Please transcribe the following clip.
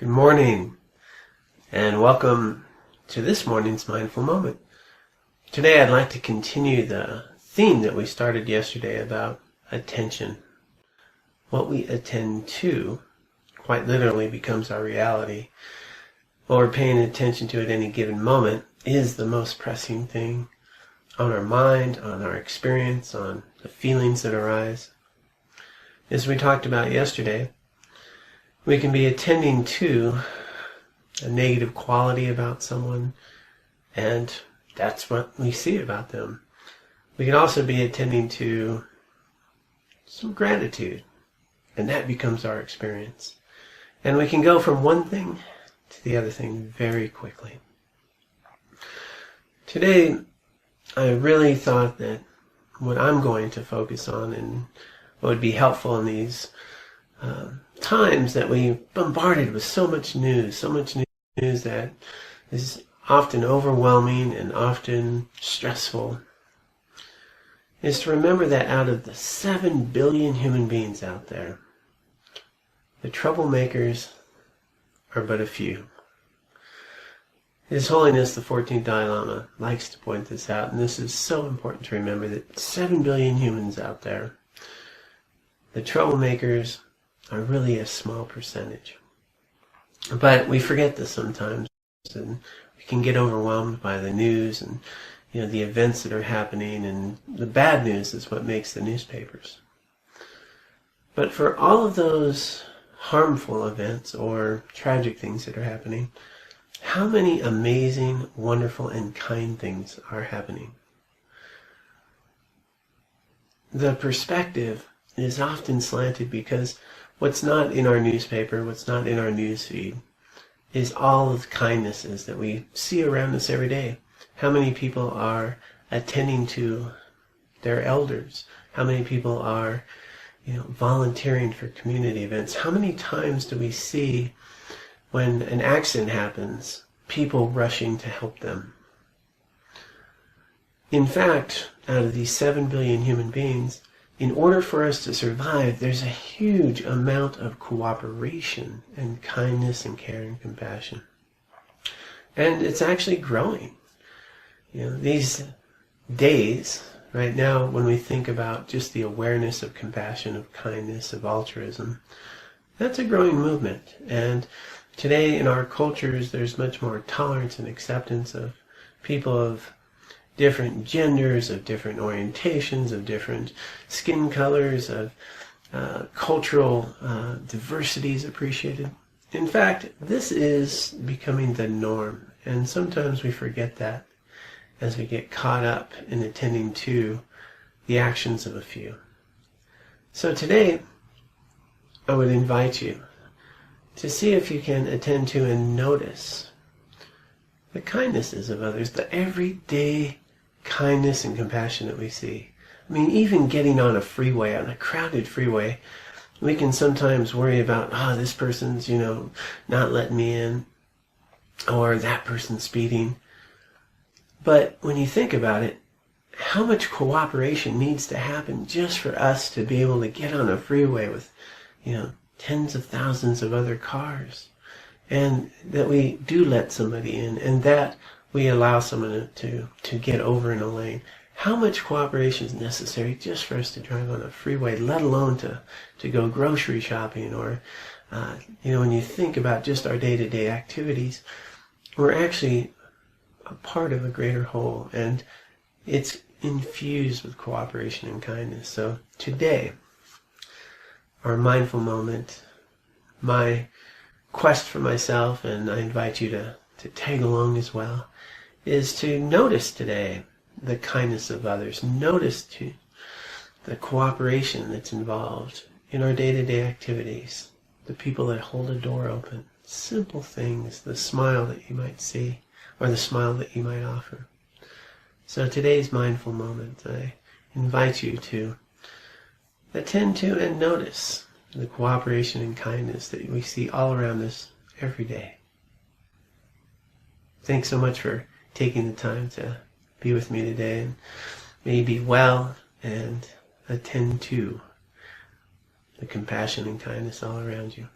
Good morning, and welcome to this morning's Mindful Moment. Today I'd like to continue the theme that we started yesterday about attention. What we attend to quite literally becomes our reality. What we're paying attention to at any given moment is the most pressing thing on our mind, on our experience, on the feelings that arise. As we talked about yesterday, we can be attending to a negative quality about someone, and that's what we see about them. We can also be attending to some gratitude, and that becomes our experience. And we can go from one thing to the other thing very quickly. Today, I really thought that what I'm going to focus on and what would be helpful in these times that we bombarded with so much news that is often overwhelming and often stressful, is to remember that out of the 7 billion human beings out there, the troublemakers are but a few. His Holiness the 14th Dalai Lama likes to point this out, and this is so important to remember, that 7 billion humans out there, the troublemakers are really a small percentage. But we forget this sometimes, and we can get overwhelmed by the news and the events that are happening, and the bad news is what makes the newspapers. But for all of those harmful events or tragic things that are happening, how many amazing, wonderful, and kind things are happening? The perspective is often slanted because what's not in our newspaper, what's not in our news feed, is all of the kindnesses that we see around us every day. How many people are attending to their elders? How many people are volunteering for community events? How many times do we see, when an accident happens, people rushing to help them? In fact, out of these 7 billion human beings, in order for us to survive, there's a huge amount of cooperation and kindness and care and compassion. And it's actually growing. These days, right now, when we think about just the awareness of compassion, of kindness, of altruism, that's a growing movement. And today in our cultures, there's much more tolerance and acceptance of people of different genders, of different orientations, of different skin colors, of cultural diversity is appreciated. In fact, this is becoming the norm, and sometimes we forget that as we get caught up in attending to the actions of a few. So today, I would invite you to see if you can attend to and notice the kindnesses of others, the everyday kindness and compassion that we see. I mean, even getting on a freeway, on a crowded freeway, we can sometimes worry about, this person's, not letting me in, or that person's speeding. But when you think about it, how much cooperation needs to happen just for us to be able to get on a freeway with, tens of thousands of other cars, and that we do let somebody in, and that we allow someone to get over in a lane. How much cooperation is necessary just for us to drive on a freeway, let alone to go grocery shopping, or when you think about just our day-to-day activities, we're actually a part of a greater whole, and it's infused with cooperation and kindness. So today, our mindful moment, my quest for myself, and I invite you to tag along as well, is to notice today the kindness of others. Notice the cooperation that's involved in our day-to-day activities, the people that hold a door open, simple things, the smile that you might see, or the smile that you might offer. So today's mindful moment, I invite you to attend to and notice the cooperation and kindness that we see all around us every day. Thanks so much for taking the time to be with me today, and may you be well and attend to the compassion and kindness all around you.